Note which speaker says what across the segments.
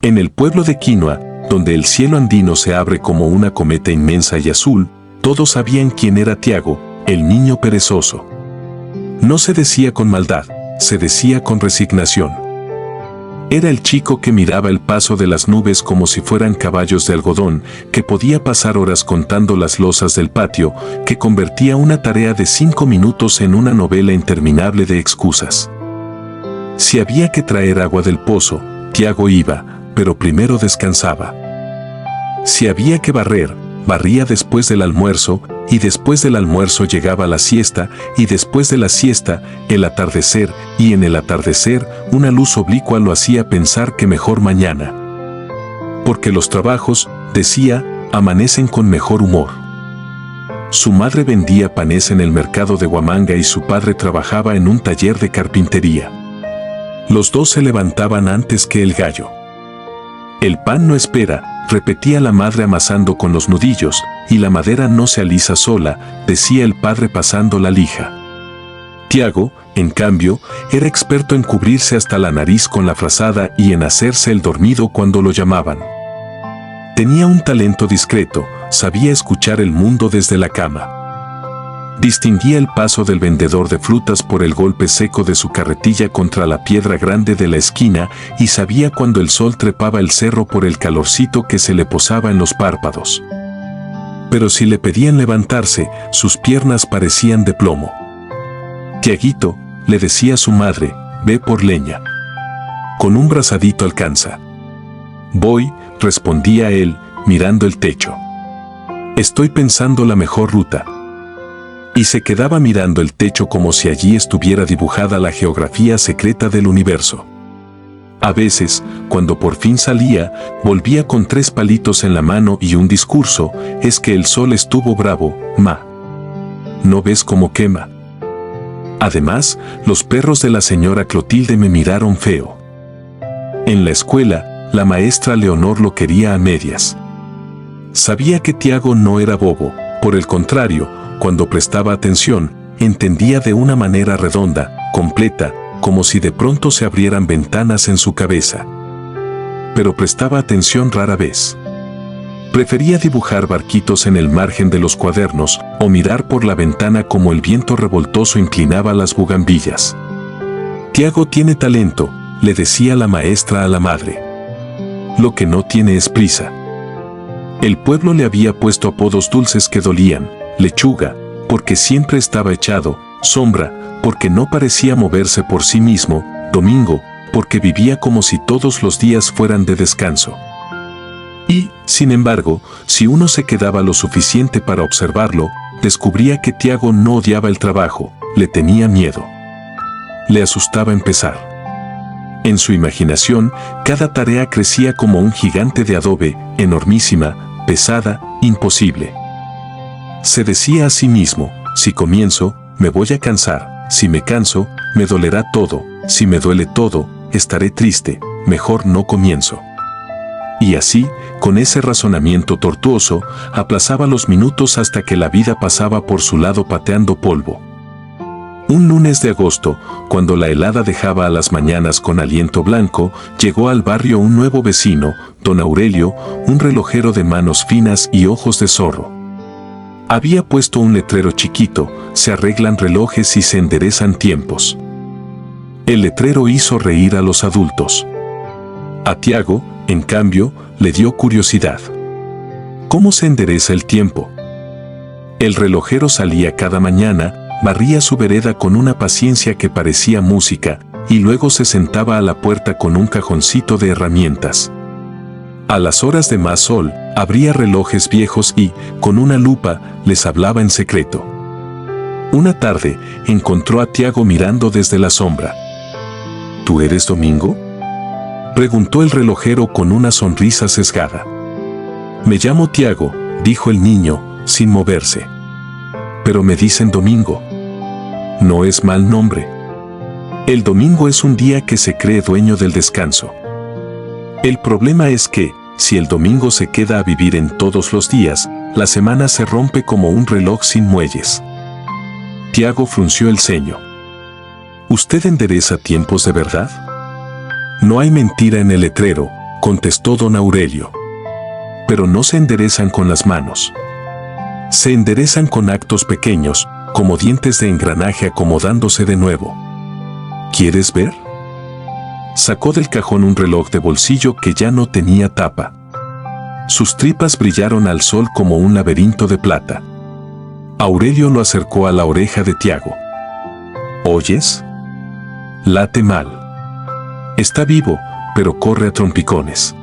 Speaker 1: En el pueblo de Quinoa, donde el cielo andino se abre como una cometa inmensa y azul, todos sabían quién era Tiago, el niño perezoso. No se decía con maldad, se decía con resignación. Era el chico que miraba el paso de las nubes como si fueran caballos de algodón, que podía pasar horas contando las losas del patio, que convertía una tarea de 5 minutos en una novela interminable de excusas. Si había que traer agua del pozo, Tiago iba, pero primero descansaba. Si había que barrer, barría después del almuerzo, y después del almuerzo llegaba la siesta, y después de la siesta, el atardecer, y en el atardecer, una luz oblicua lo hacía pensar que mejor mañana. Porque los trabajos, decía, amanecen con mejor humor. Su madre vendía panes en el mercado de Huamanga y su padre trabajaba en un taller de carpintería. Los dos se levantaban antes que el gallo. El pan no espera, repetía la madre amasando con los nudillos, y la madera no se alisa sola, decía el padre pasando la lija. Tiago, en cambio, era experto en cubrirse hasta la nariz con la frazada y en hacerse el dormido cuando lo llamaban. Tenía un talento discreto, sabía escuchar el mundo desde la cama. Distinguía el paso del vendedor de frutas por el golpe seco de su carretilla contra la piedra grande de la esquina y sabía cuando el sol trepaba el cerro por el calorcito que se le posaba en los párpados. Pero si le pedían levantarse, sus piernas parecían de plomo. Tiaguito, le decía su madre, ve por leña. Con un brazadito alcanza. Voy, respondía él, mirando el techo. Estoy pensando la mejor ruta. Y se quedaba mirando el techo como si allí estuviera dibujada la geografía secreta del universo. A veces, cuando por fin salía, volvía con 3 palitos en la mano y un discurso, es que el sol estuvo bravo, ma. ¿No ves cómo quema? Además, los perros de la señora Clotilde me miraron feo. En la escuela, la maestra Leonor lo quería a medias. Sabía que Tiago no era bobo, por el contrario, cuando prestaba atención, entendía de una manera redonda, completa, como si de pronto se abrieran ventanas en su cabeza. Pero prestaba atención rara vez. Prefería dibujar barquitos en el margen de los cuadernos o mirar por la ventana como el viento revoltoso inclinaba las bugambillas. Tiago tiene talento, le decía la maestra a la madre. Lo que no tiene es prisa. El pueblo le había puesto apodos dulces que dolían: lechuga, porque siempre estaba echado; sombra, porque no parecía moverse por sí mismo; domingo, porque vivía como si todos los días fueran de descanso. Y, sin embargo, si uno se quedaba lo suficiente para observarlo, descubría que Tiago no odiaba el trabajo, le tenía miedo. Le asustaba empezar. En su imaginación, cada tarea crecía como un gigante de adobe, enormísima, pesada, imposible. Se decía a sí mismo: si comienzo, me voy a cansar; si me canso, me dolerá todo; si me duele todo, estaré triste; mejor no comienzo. Y así, con ese razonamiento tortuoso, aplazaba los minutos hasta que la vida pasaba por su lado pateando polvo. Un lunes de agosto, cuando la helada dejaba a las mañanas con aliento blanco, llegó al barrio un nuevo vecino, don Aurelio, un relojero de manos finas y ojos de zorro. Había puesto un letrero chiquito: se arreglan relojes y se enderezan tiempos. El letrero hizo reír a los adultos. A Tiago, en cambio, le dio curiosidad. ¿Cómo se endereza el tiempo? El relojero salía cada mañana, barría su vereda con una paciencia que parecía música, y luego se sentaba a la puerta con un cajoncito de herramientas. A las horas de más sol, abría relojes viejos y, con una lupa, les hablaba en secreto. Una tarde, encontró a Tiago mirando desde la sombra. ¿Tú eres Domingo?, preguntó el relojero con una sonrisa sesgada. Me llamo Tiago, dijo el niño, sin moverse. Pero me dicen Domingo. No es mal nombre. El domingo es un día que se cree dueño del descanso. El problema es que, si el domingo se queda a vivir en todos los días, la semana se rompe como un reloj sin muelles. Tiago frunció el ceño. ¿Usted endereza tiempos de verdad? No hay mentira en el letrero, contestó don Aurelio. Pero no se enderezan con las manos. Se enderezan con actos pequeños, como dientes de engranaje acomodándose de nuevo. ¿Quieres ver? Sacó del cajón un reloj de bolsillo que ya no tenía tapa. Sus tripas brillaron al sol como un laberinto de plata. Aurelio lo acercó a la oreja de Tiago. ¿Oyes? Late mal. Está vivo, pero corre a trompicones.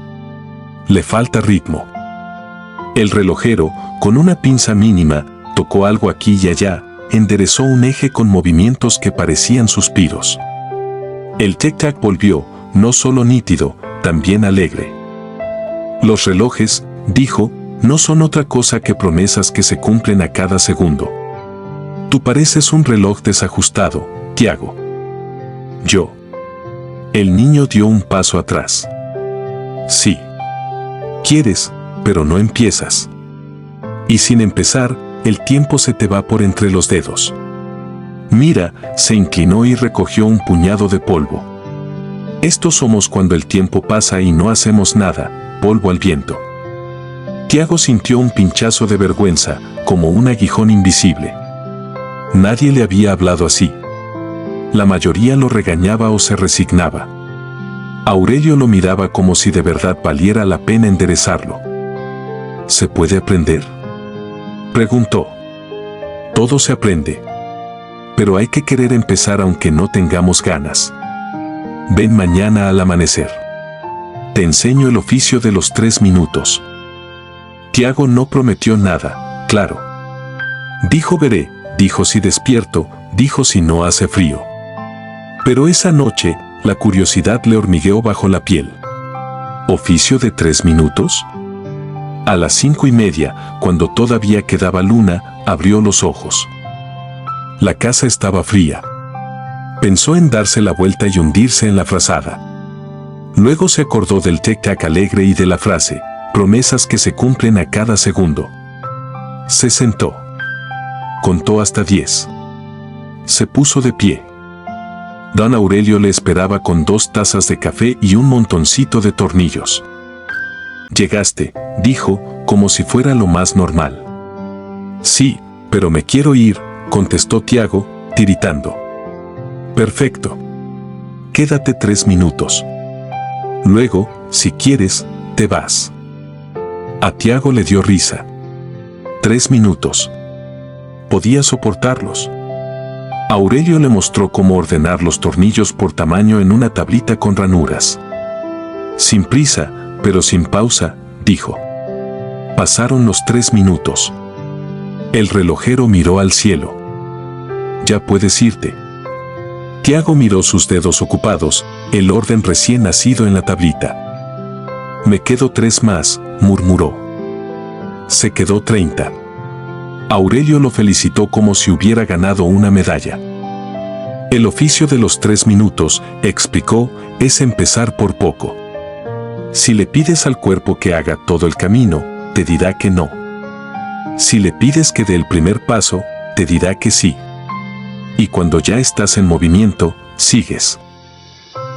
Speaker 1: Le falta ritmo. El relojero, con una pinza mínima, tocó algo aquí y allá, enderezó un eje con movimientos que parecían suspiros. El tic-tac volvió, no solo nítido, también alegre. Los relojes, dijo, no son otra cosa que promesas que se cumplen a cada segundo. Tú pareces un reloj desajustado, Tiago. Yo. El niño dio un paso atrás. Sí. Quieres, pero no empiezas. Y sin empezar, el tiempo se te va por entre los dedos. Mira, se inclinó y recogió un puñado de polvo. Estos somos cuando el tiempo pasa y no hacemos nada, polvo al viento. Tiago sintió un pinchazo de vergüenza, como un aguijón invisible. Nadie le había hablado así. La mayoría lo regañaba o se resignaba. Aurelio lo miraba como si de verdad valiera la pena enderezarlo. ¿Se puede aprender?, preguntó. Todo se aprende. Pero hay que querer empezar aunque no tengamos ganas. Ven mañana al amanecer. Te enseño el oficio de los 3 minutos. Tiago no prometió nada, claro. Dijo veré, dijo si despierto, dijo si no hace frío. Pero esa noche, la curiosidad le hormigueó bajo la piel. ¿Oficio de 3 minutos? A las 5:30, cuando todavía quedaba luna, abrió los ojos. La casa estaba fría. Pensó en darse la vuelta y hundirse en la frazada. Luego se acordó del tic-tac alegre y de la frase, promesas que se cumplen a cada segundo. Se sentó. Contó hasta 10. Se puso de pie. Don Aurelio le esperaba con 2 tazas de café y un montoncito de tornillos. Llegaste, dijo, como si fuera lo más normal. Sí, pero me quiero ir, contestó Tiago, tiritando. Perfecto. Quédate 3 minutos. Luego, si quieres, te vas. A Tiago le dio risa. 3 minutos. Podía soportarlos. Aurelio le mostró cómo ordenar los tornillos por tamaño en una tablita con ranuras. Sin prisa, pero sin pausa, dijo. Pasaron los 3 minutos. El relojero miró al cielo. Ya puedes irte. Tiago miró sus dedos ocupados, el orden recién nacido en la tablita. Me quedo 3 más, murmuró. Se quedó 30. Aurelio lo felicitó como si hubiera ganado una medalla. El oficio de los 3 minutos, explicó, es empezar por poco. Si le pides al cuerpo que haga todo el camino, te dirá que no. Si le pides que dé el primer paso, te dirá que sí. Y cuando ya estás en movimiento, sigues.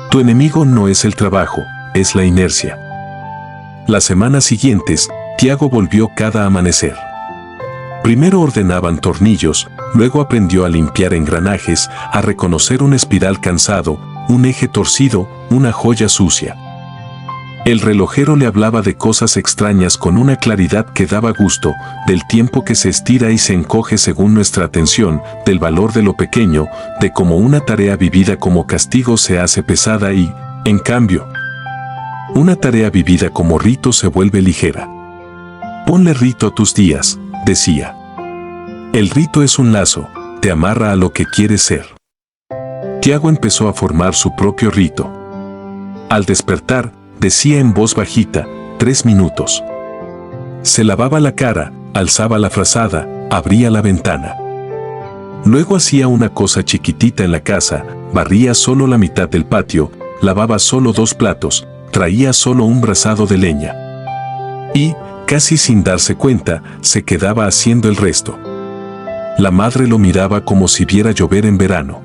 Speaker 1: Tu enemigo no es el trabajo, es la inercia. Las semanas siguientes, Tiago volvió cada amanecer. Primero ordenaban tornillos, luego aprendió a limpiar engranajes, a reconocer un espiral cansado, un eje torcido, una joya sucia. El relojero le hablaba de cosas extrañas con una claridad que daba gusto, del tiempo que se estira y se encoge según nuestra atención, del valor de lo pequeño, de cómo una tarea vivida como castigo se hace pesada y, en cambio, una tarea vivida como rito se vuelve ligera. Ponle rito a tus días, decía. El rito es un lazo, te amarra a lo que quieres ser. Tiago empezó a formar su propio rito. Al despertar, decía en voz bajita, 3 minutos. Se lavaba la cara, alzaba la frazada, abría la ventana. Luego hacía una cosa chiquitita en la casa, barría solo la mitad del patio, lavaba solo 2 platos, traía solo un brazado de leña. Y, casi sin darse cuenta, se quedaba haciendo el resto. La madre lo miraba como si viera llover en verano.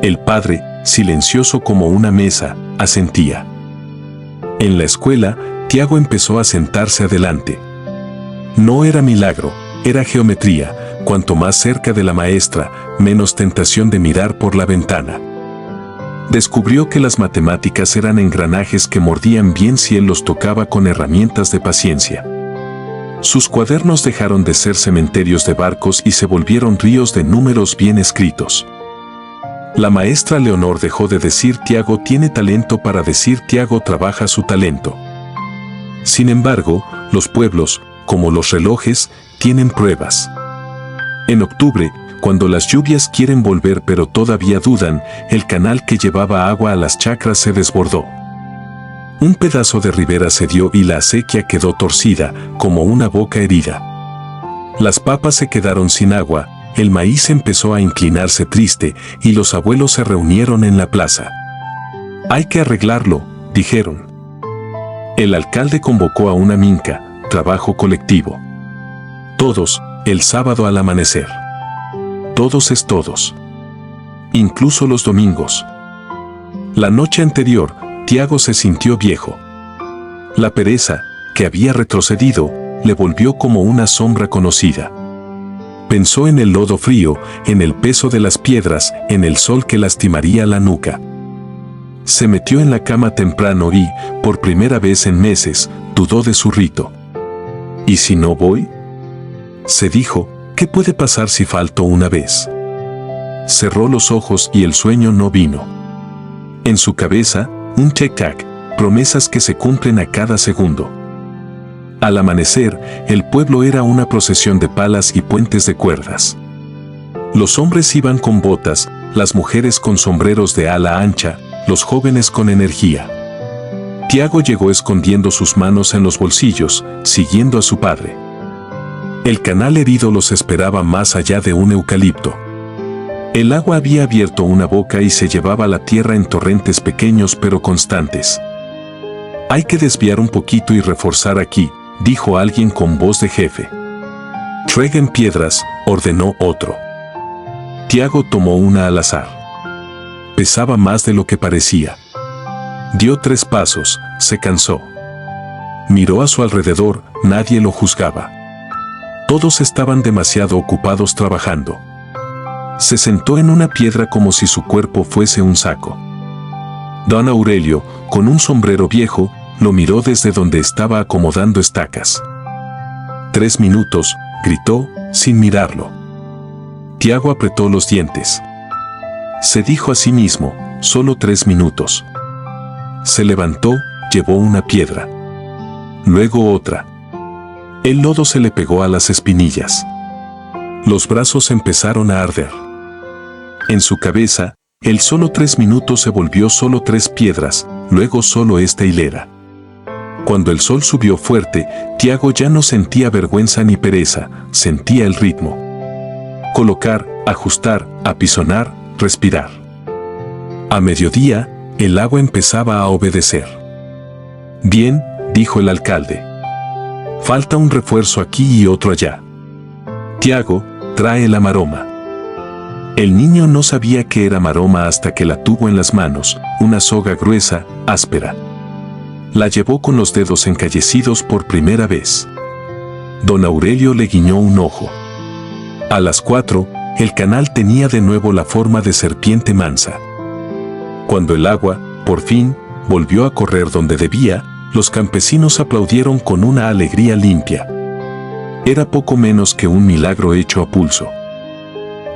Speaker 1: El padre, silencioso como una mesa, asentía. En la escuela, Tiago empezó a sentarse adelante. No era milagro, era geometría. Cuanto más cerca de la maestra, menos tentación de mirar por la ventana. Descubrió que las matemáticas eran engranajes que mordían bien si él los tocaba con herramientas de paciencia. Sus cuadernos dejaron de ser cementerios de barcos y se volvieron ríos de números bien escritos. La maestra Leonor dejó de decir Tiago tiene talento para decir Tiago trabaja su talento. Sin embargo, los pueblos, como los relojes, tienen pruebas. En octubre, cuando las lluvias quieren volver pero todavía dudan, el canal que llevaba agua a las chacras se desbordó. Un pedazo de ribera cedió y la acequia quedó torcida, como una boca herida. Las papas se quedaron sin agua, el maíz empezó a inclinarse triste y los abuelos se reunieron en la plaza. Hay que arreglarlo, dijeron. El alcalde convocó a una minca, trabajo colectivo. Todos, el sábado al amanecer. Todos es todos. Incluso los domingos. La noche anterior, Tiago se sintió viejo. La pereza, que había retrocedido, le volvió como una sombra conocida. Pensó en el lodo frío, en el peso de las piedras, en el sol que lastimaría la nuca. Se metió en la cama temprano y, por primera vez en meses, dudó de su rito. ¿Y si no voy? Se dijo, ¿qué puede pasar si falto una vez? Cerró los ojos y el sueño no vino. En su cabeza, un tic-tac, promesas que se cumplen a cada segundo. Al amanecer, el pueblo era una procesión de palas y puentes de cuerdas. Los hombres iban con botas, las mujeres con sombreros de ala ancha, los jóvenes con energía. Tiago llegó escondiendo sus manos en los bolsillos, siguiendo a su padre. El canal herido los esperaba más allá de un eucalipto. El agua había abierto una boca y se llevaba la tierra en torrentes pequeños pero constantes. Hay que desviar un poquito y reforzar aquí, dijo alguien con voz de jefe. Traigan piedras, ordenó otro. Tiago tomó una al azar. Pesaba más de lo que parecía. Dio 3 pasos, se cansó. Miró a su alrededor, nadie lo juzgaba. Todos estaban demasiado ocupados trabajando. Se sentó en una piedra como si su cuerpo fuese un saco. Don Aurelio, con un sombrero viejo, lo miró desde donde estaba acomodando estacas. 3 minutos, gritó, sin mirarlo. Tiago apretó los dientes. Se dijo a sí mismo, solo 3 minutos. Se levantó, llevó una piedra. Luego otra. El lodo se le pegó a las espinillas. Los brazos empezaron a arder. En su cabeza, el solo 3 minutos se volvió solo 3 piedras, luego solo esta hilera. Cuando el sol subió fuerte, Tiago ya no sentía vergüenza ni pereza, sentía el ritmo. Colocar, ajustar, apisonar, respirar. A mediodía, el agua empezaba a obedecer. Bien, dijo el alcalde. Falta un refuerzo aquí y otro allá. Tiago, trae la maroma. El niño no sabía qué era maroma hasta que la tuvo en las manos, una soga gruesa, áspera. La llevó con los dedos encallecidos por primera vez. Don Aurelio le guiñó un ojo. A las 4, el canal tenía de nuevo la forma de serpiente mansa. Cuando el agua, por fin, volvió a correr donde debía, los campesinos aplaudieron con una alegría limpia. Era poco menos que un milagro hecho a pulso.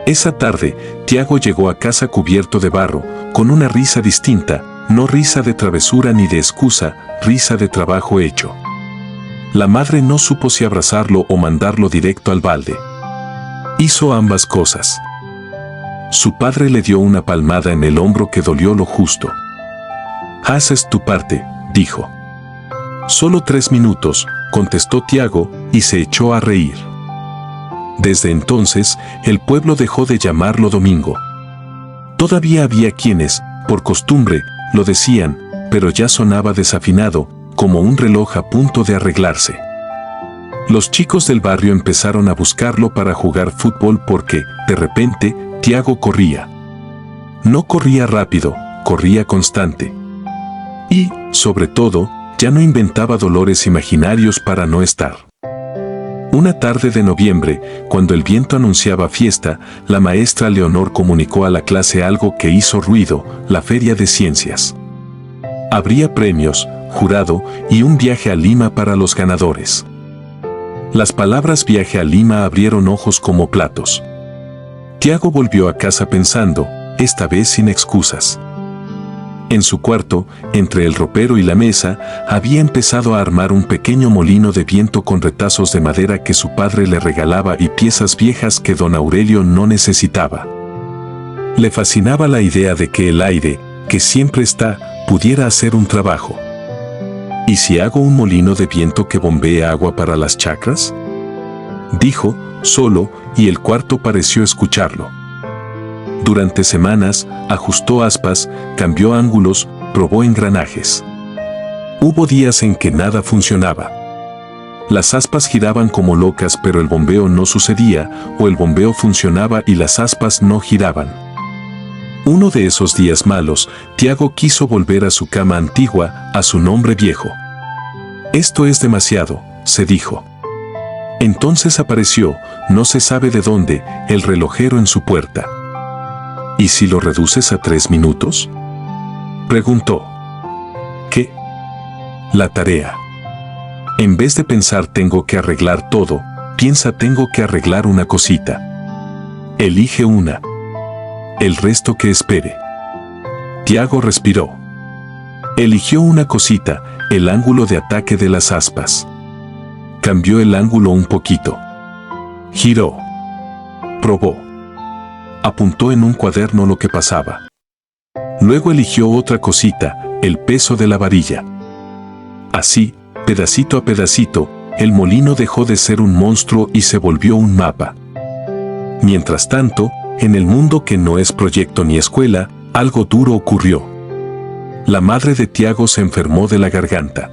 Speaker 1: Esa tarde, Tiago llegó a casa cubierto de barro, con una risa distinta, no risa de travesura ni de excusa, risa de trabajo hecho. La madre no supo si abrazarlo o mandarlo directo al balde. Hizo ambas cosas. Su padre le dio una palmada en el hombro que dolió lo justo. Haces tu parte, dijo. Solo 3 minutos, contestó Tiago, y se echó a reír. Desde entonces, el pueblo dejó de llamarlo domingo. Todavía había quienes, por costumbre, lo decían, pero ya sonaba desafinado, como un reloj a punto de arreglarse. Los chicos del barrio empezaron a buscarlo para jugar fútbol porque, de repente, Tiago corría. No corría rápido, corría constante. Y, sobre todo, Ya no inventaba dolores imaginarios para no estar. Una tarde de noviembre, cuando el viento anunciaba fiesta, la maestra Leonor comunicó a la clase algo que hizo ruido: la Feria de Ciencias. Habría premios, jurado y un viaje a Lima para los ganadores. Las palabras viaje a Lima abrieron ojos como platos. Tiago volvió a casa pensando, esta vez sin excusas. En su cuarto, entre el ropero y la mesa, había empezado a armar un pequeño molino de viento con retazos de madera que su padre le regalaba y piezas viejas que don Aurelio no necesitaba. Le fascinaba la idea de que el aire, que siempre está, pudiera hacer un trabajo. ¿Y si hago un molino de viento que bombee agua para las chacras?, dijo, solo, y el cuarto pareció escucharlo. Durante semanas, ajustó aspas, cambió ángulos, probó engranajes. Hubo días en que nada funcionaba. Las aspas giraban como locas, pero el bombeo no sucedía, o el bombeo funcionaba y las aspas no giraban. Uno de esos días malos, Tiago quiso volver a su cama antigua, a su nombre viejo. Esto es demasiado, se dijo. Entonces apareció, no se sabe de dónde, el relojero en su puerta. ¿Y si lo reduces a 3 minutos?, preguntó. ¿Qué? La tarea. En vez de pensar tengo que arreglar todo, piensa tengo que arreglar una cosita. Elige una. El resto que espere. Tiago respiró. Eligió una cosita, el ángulo de ataque de las aspas. Cambió el ángulo un poquito. Giró. Probó. Apuntó en un cuaderno lo que pasaba. Luego eligió otra cosita, el peso de la varilla. Así, pedacito a pedacito, el molino dejó de ser un monstruo y se volvió un mapa. Mientras tanto, en el mundo que no es proyecto ni escuela, algo duro ocurrió. La madre de Tiago se enfermó de la garganta.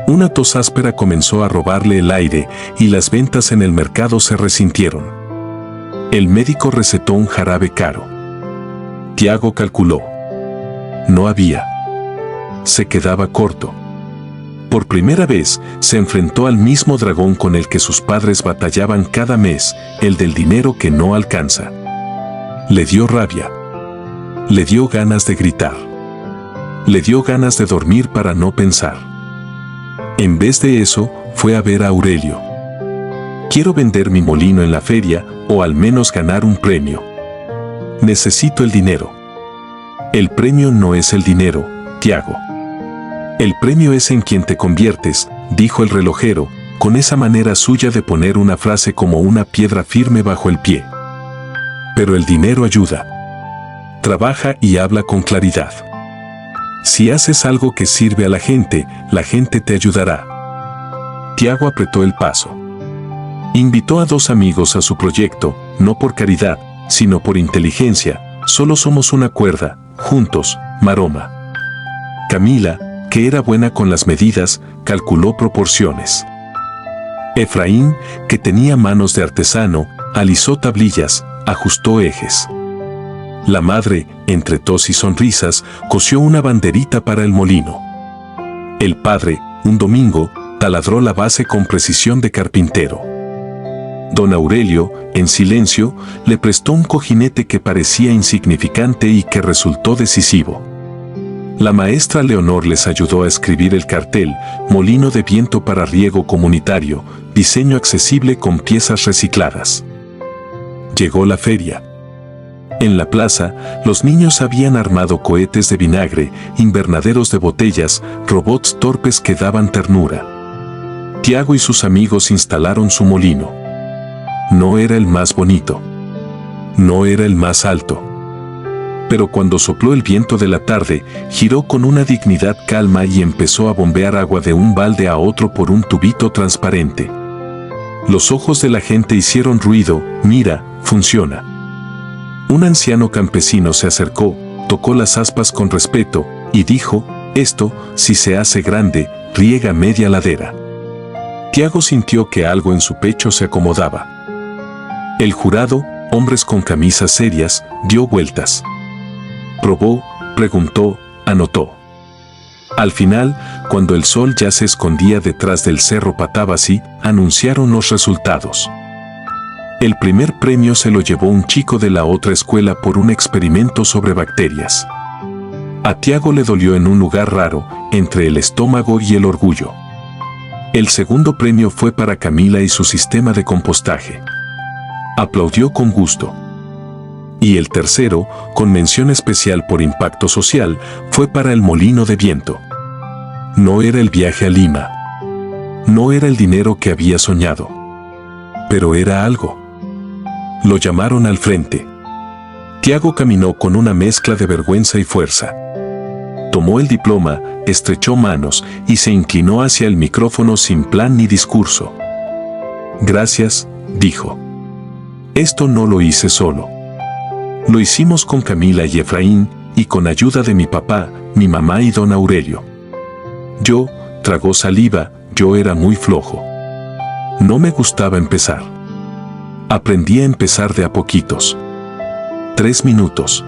Speaker 1: Una tos áspera comenzó a robarle el aire y las ventas en el mercado se resintieron. El médico recetó un jarabe caro. Tiago calculó. No había. Se quedaba corto. Por primera vez, se enfrentó al mismo dragón con el que sus padres batallaban cada mes, el del dinero que no alcanza. Le dio rabia. Le dio ganas de gritar. Le dio ganas de dormir para no pensar. En vez de eso, fue a ver a Aurelio. Quiero vender mi molino en la feria, o al menos ganar un premio. Necesito el dinero. El premio no es el dinero, Tiago. El premio es en quien te conviertes, dijo el relojero, con esa manera suya de poner una frase como una piedra firme bajo el pie. Pero el dinero ayuda. Trabaja y habla con claridad. Si haces algo que sirve a la gente te ayudará. Tiago apretó el paso. Invitó a 2 amigos a su proyecto, no por caridad, sino por inteligencia. Solo somos una cuerda, juntos, maroma. Camila, que era buena con las medidas, calculó proporciones. Efraín, que tenía manos de artesano, alisó tablillas, ajustó ejes. La madre, entre tos y sonrisas, cosió una banderita para el molino. El padre, un domingo, taladró la base con precisión de carpintero. Don Aurelio, en silencio, le prestó un cojinete que parecía insignificante y que resultó decisivo. La maestra Leonor les ayudó a escribir el cartel, molino de viento para riego comunitario, diseño accesible con piezas recicladas. Llegó la feria. En la plaza, los niños habían armado cohetes de vinagre, invernaderos de botellas, robots torpes que daban ternura. Tiago y sus amigos instalaron su molino. No era el más bonito. No era el más alto. Pero cuando sopló el viento de la tarde, giró con una dignidad calma y empezó a bombear agua de un balde a otro por un tubito transparente. Los ojos de la gente hicieron ruido. Mira, funciona. Un anciano campesino se acercó, tocó las aspas con respeto y dijo, esto, si se hace grande, riega media ladera. Tiago sintió que algo en su pecho se acomodaba. El jurado, hombres con camisas serias, dio vueltas. Probó, preguntó, anotó. Al final, cuando el sol ya se escondía detrás del cerro Patavasi, anunciaron los resultados. El primer premio se lo llevó un chico de la otra escuela por un experimento sobre bacterias. A Tiago le dolió en un lugar raro, entre el estómago y el orgullo. El segundo premio fue para Camila y su sistema de compostaje. Aplaudió con gusto. Y el tercero, con mención especial por impacto social, fue para el molino de viento. No era el viaje a Lima. No era el dinero que había soñado. Pero era algo. Lo llamaron al frente. Tiago caminó con una mezcla de vergüenza y fuerza. Tomó el diploma, estrechó manos y se inclinó hacia el micrófono sin plan ni discurso. Gracias, dijo. Esto no lo hice solo. Lo hicimos con Camila y Efraín, y con ayuda de mi papá, mi mamá y don Aurelio. Yo, tragó saliva, yo era muy flojo. No me gustaba empezar. Aprendí a empezar de a poquitos. 3 minutos.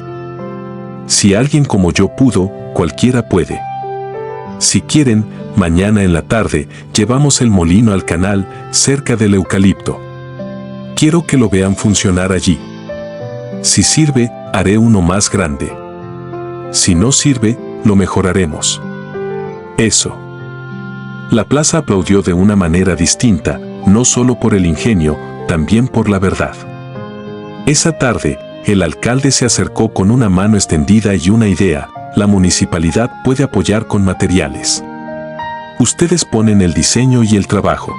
Speaker 1: Si alguien como yo pudo, cualquiera puede. Si quieren, mañana en la tarde, llevamos el molino al canal, cerca del eucalipto. Quiero que lo vean funcionar allí. Si sirve, haré uno más grande. Si no sirve, lo mejoraremos. Eso. La plaza aplaudió de una manera distinta, no solo por el ingenio, también por la verdad. Esa tarde, el alcalde se acercó con una mano extendida y una idea: la municipalidad puede apoyar con materiales. Ustedes ponen el diseño y el trabajo.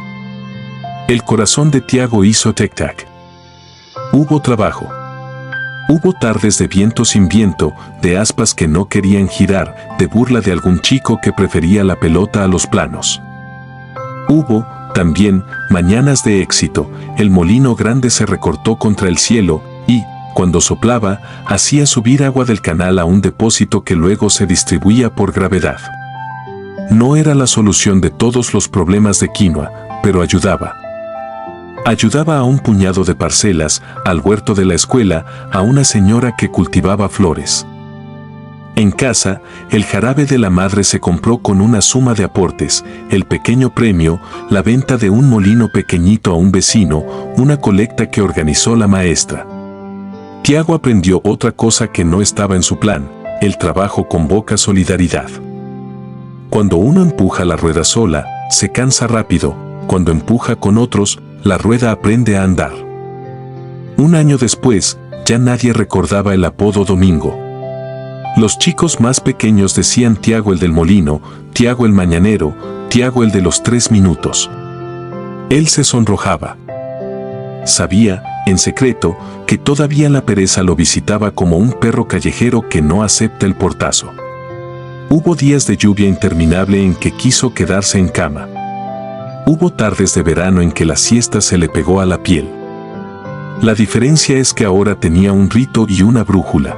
Speaker 1: El corazón de Tiago hizo tic-tac. Hubo trabajo. Hubo tardes de viento sin viento, de aspas que no querían girar, de burla de algún chico que prefería la pelota a los planos. Hubo, también, mañanas de éxito. El molino grande se recortó contra el cielo y, cuando soplaba, hacía subir agua del canal a un depósito que luego se distribuía por gravedad. No era la solución de todos los problemas de Quinoa, pero ayudaba. Ayudaba a un puñado de parcelas, al huerto de la escuela, a una señora que cultivaba flores. En casa, el jarabe de la madre se compró con una suma de aportes, el pequeño premio, la venta de un molino pequeñito a un vecino, una colecta que organizó la maestra. Tiago aprendió otra cosa que no estaba en su plan: el trabajo convoca solidaridad. Cuando uno empuja la rueda sola, se cansa rápido; cuando empuja con otros, la rueda aprende a andar. Un año después, ya nadie recordaba el apodo Domingo. Los chicos más pequeños decían Tiago el del molino, Tiago el mañanero, Tiago el de los 3 minutos. Él se sonrojaba. Sabía, en secreto, que todavía la pereza lo visitaba como un perro callejero que no acepta el portazo. Hubo días de lluvia interminable en que quiso quedarse en cama. Hubo tardes de verano en que la siesta se le pegó a la piel. La diferencia es que ahora tenía un rito y una brújula.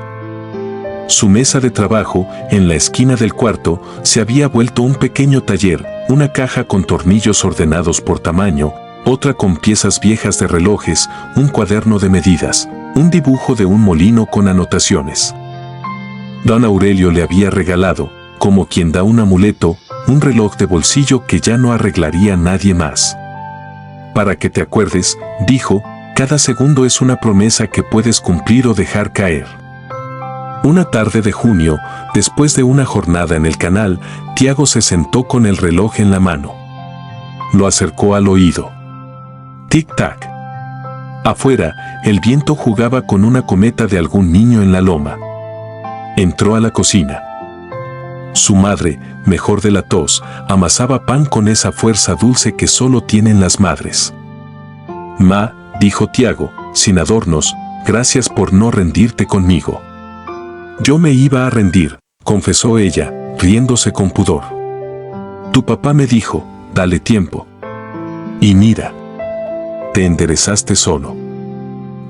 Speaker 1: Su mesa de trabajo, en la esquina del cuarto, se había vuelto un pequeño taller, una caja con tornillos ordenados por tamaño, otra con piezas viejas de relojes, un cuaderno de medidas, un dibujo de un molino con anotaciones. Don Aurelio le había regalado, como quien da un amuleto, un reloj de bolsillo que ya no arreglaría nadie más. Para que te acuerdes, dijo, cada segundo es una promesa que puedes cumplir o dejar caer. Una tarde de junio, después de una jornada en el canal, Tiago se sentó con el reloj en la mano. Lo acercó al oído. Tic-tac. Afuera, el viento jugaba con una cometa de algún niño en la loma. Entró a la cocina. Su madre, mejor de la tos, amasaba pan con esa fuerza dulce que solo tienen las madres. Ma, dijo Tiago, sin adornos, gracias por no rendirte conmigo. Yo me iba a rendir, confesó ella, riéndose con pudor. Tu papá me dijo, dale tiempo. Y mira, te enderezaste solo.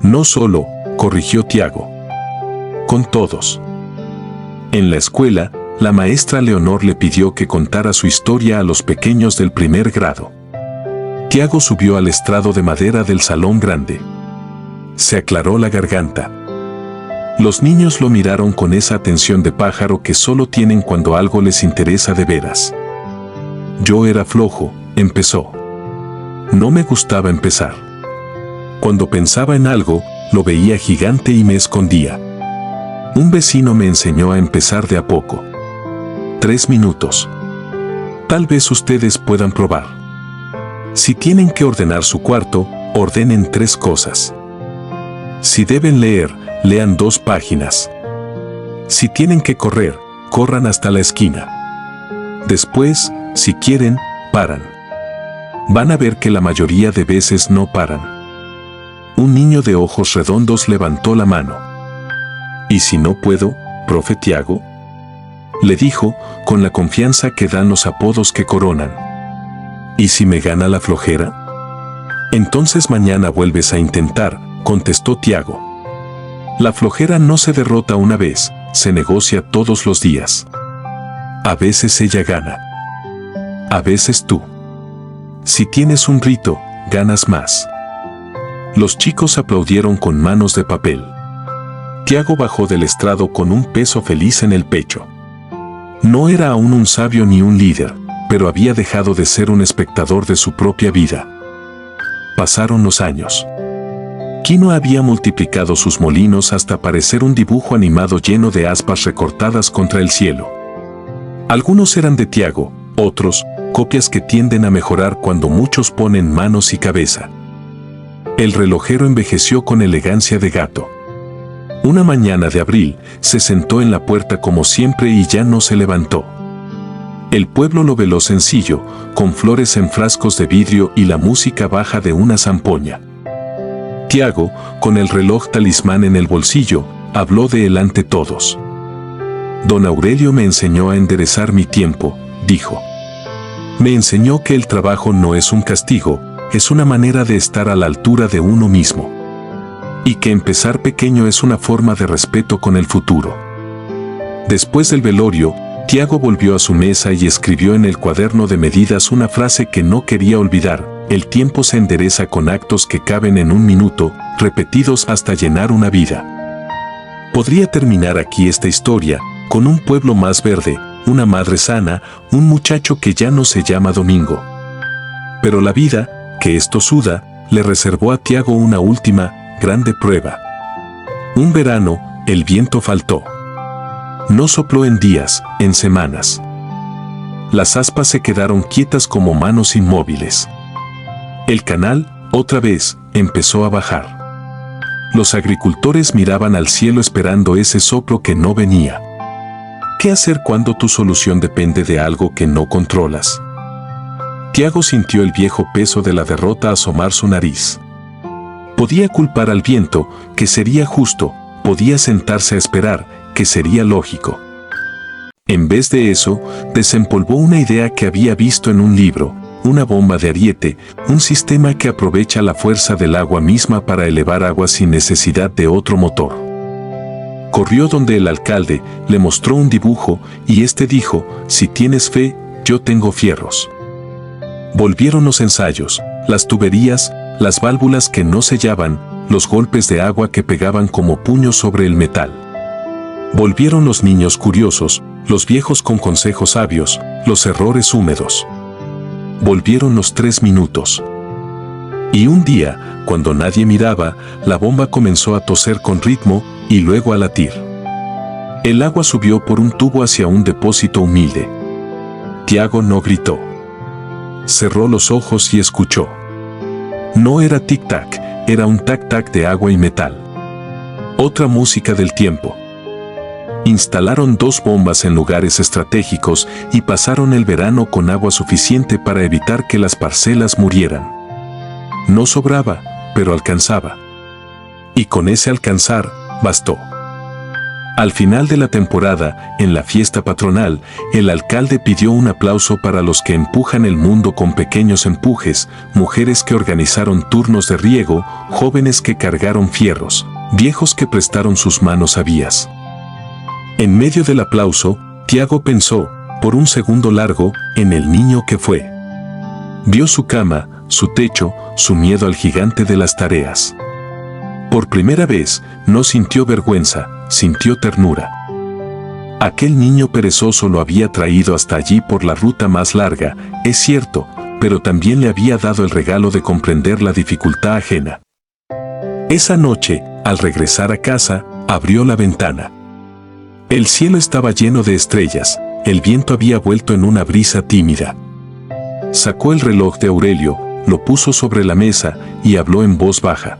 Speaker 1: No solo, corrigió Tiago. Con todos. En la escuela, la maestra Leonor le pidió que contara su historia a los pequeños del 1er grado. Tiago subió al estrado de madera del salón grande. Se aclaró la garganta. Los niños lo miraron con esa atención de pájaro que solo tienen cuando algo les interesa de veras. Yo era flojo, empezó. No me gustaba empezar. Cuando pensaba en algo, lo veía gigante y me escondía. Un vecino me enseñó a empezar de a poco. 3 minutos. Tal vez ustedes puedan probar. Si tienen que ordenar su cuarto, ordenen 3 cosas. Si deben leer, lean 2 páginas. Si tienen que correr, corran hasta la esquina. Después, si quieren, paran. Van a ver que la mayoría de veces no paran. Un niño de ojos redondos levantó la mano. ¿Y si no puedo, profe Tiago?, le dijo, con la confianza que dan los apodos que coronan. ¿Y si me gana la flojera? Entonces mañana vuelves a intentar, contestó Tiago. La flojera no se derrota una vez, se negocia todos los días. A veces ella gana. A veces tú. Si tienes un rito, ganas más. Los chicos aplaudieron con manos de papel. Tiago bajó del estrado con un peso feliz en el pecho. No era aún un sabio ni un líder, pero había dejado de ser un espectador de su propia vida. Pasaron los años. Quino había multiplicado sus molinos hasta parecer un dibujo animado lleno de aspas recortadas contra el cielo. Algunos eran de Tiago, otros, copias que tienden a mejorar cuando muchos ponen manos y cabeza. El relojero envejeció con elegancia de gato. Una mañana de abril, se sentó en la puerta como siempre y ya no se levantó. El pueblo lo veló sencillo, con flores en frascos de vidrio y la música baja de una zampoña. Tiago, con el reloj talismán en el bolsillo, habló de él ante todos. Don Aurelio me enseñó a enderezar mi tiempo, dijo. Me enseñó que el trabajo no es un castigo, es una manera de estar a la altura de uno mismo. Y que empezar pequeño es una forma de respeto con el futuro. Después del velorio, Tiago volvió a su mesa y escribió en el cuaderno de medidas una frase que no quería olvidar: el tiempo se endereza con actos que caben en 1 minuto, repetidos hasta llenar una vida. Podría terminar aquí esta historia, con un pueblo más verde, una madre sana, un muchacho que ya no se llama Domingo. Pero la vida, que esto suda, le reservó a Tiago una última, grande prueba. Un verano, el viento faltó. No sopló en días, en semanas. Las aspas se quedaron quietas como manos inmóviles. El canal, otra vez, empezó a bajar. Los agricultores miraban al cielo esperando ese soplo que no venía. ¿Qué hacer cuando tu solución depende de algo que no controlas? Tiago sintió el viejo peso de la derrota asomar su nariz. Podía culpar al viento, que sería justo, podía sentarse a esperar, que sería lógico. En vez de eso, desempolvó una idea que había visto en un libro, una bomba de ariete, un sistema que aprovecha la fuerza del agua misma para elevar agua sin necesidad de otro motor. Corrió donde el alcalde, le mostró un dibujo, y este dijo: si tienes fe, yo tengo fierros. Volvieron los ensayos, las tuberías, las válvulas que no sellaban, los golpes de agua que pegaban como puños sobre el metal. Volvieron los niños curiosos, los viejos con consejos sabios, los errores húmedos. Volvieron los 3 minutos. Y un día, cuando nadie miraba, la bomba comenzó a toser con ritmo y luego a latir. El agua subió por un tubo hacia un depósito humilde. Tiago no gritó. Cerró los ojos y escuchó. No era tic-tac, era un tac-tac de agua y metal. Otra música del tiempo. Instalaron 2 bombas en lugares estratégicos y pasaron el verano con agua suficiente para evitar que las parcelas murieran. No sobraba, pero alcanzaba. Y con ese alcanzar, bastó. Al final de la temporada, en la fiesta patronal, el alcalde pidió un aplauso para los que empujan el mundo con pequeños empujes, mujeres que organizaron turnos de riego, jóvenes que cargaron fierros, viejos que prestaron sus manos a vías. En medio del aplauso, Tiago pensó, por un segundo largo, en el niño que fue. Vio su cama, su techo, su miedo al gigante de las tareas. Por primera vez, no sintió vergüenza, sintió ternura. Aquel niño perezoso lo había traído hasta allí por la ruta más larga, es cierto, pero también le había dado el regalo de comprender la dificultad ajena. Esa noche, al regresar a casa, abrió la ventana. El cielo estaba lleno de estrellas, el viento había vuelto en una brisa tímida. Sacó el reloj de Aurelio, lo puso sobre la mesa y habló en voz baja.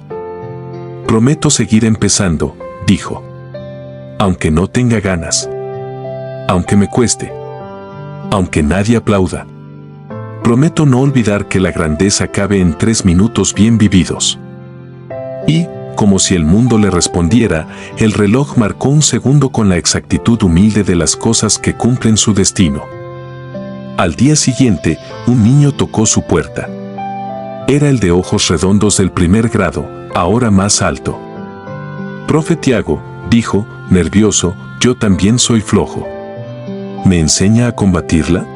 Speaker 1: Prometo seguir empezando, dijo. Aunque no tenga ganas. Aunque me cueste. Aunque nadie aplauda. Prometo no olvidar que la grandeza cabe en 3 minutos bien vividos. Y, como si el mundo le respondiera, el reloj marcó un segundo con la exactitud humilde de las cosas que cumplen su destino. Al día siguiente, un niño tocó su puerta. Era el de ojos redondos del 1er grado, ahora más alto. Profe Tiago, dijo, nervioso, yo también soy flojo. ¿Me enseña a combatirla?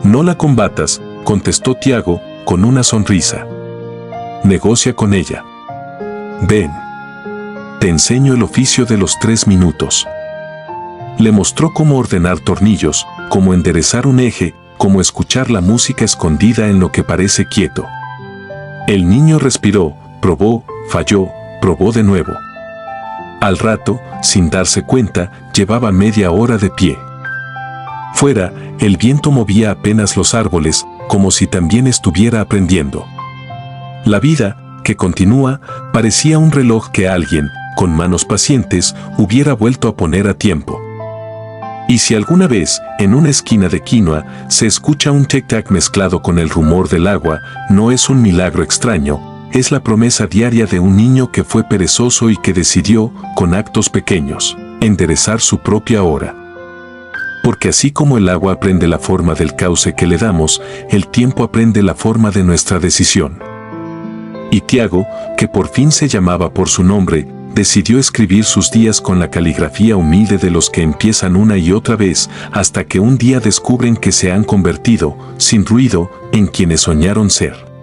Speaker 1: No la combatas, contestó Tiago, con una sonrisa. Negocia con ella. Ven. Te enseño el oficio de los 3 minutos. Le mostró cómo ordenar tornillos, cómo enderezar un eje, cómo escuchar la música escondida en lo que parece quieto. El niño respiró, probó, falló, probó de nuevo. Al rato, sin darse cuenta, llevaba media hora de pie. Fuera, el viento movía apenas los árboles, como si también estuviera aprendiendo. La vida, que continúa, parecía un reloj que alguien, con manos pacientes, hubiera vuelto a poner a tiempo. Y si alguna vez, en una esquina de Quinoa, se escucha un tic-tac mezclado con el rumor del agua, no es un milagro extraño, es la promesa diaria de un niño que fue perezoso y que decidió, con actos pequeños, enderezar su propia hora. Porque así como el agua aprende la forma del cauce que le damos, el tiempo aprende la forma de nuestra decisión. Y Tiago, que por fin se llamaba por su nombre, decidió escribir sus días con la caligrafía humilde de los que empiezan una y otra vez, hasta que un día descubren que se han convertido, sin ruido, en quienes soñaron ser.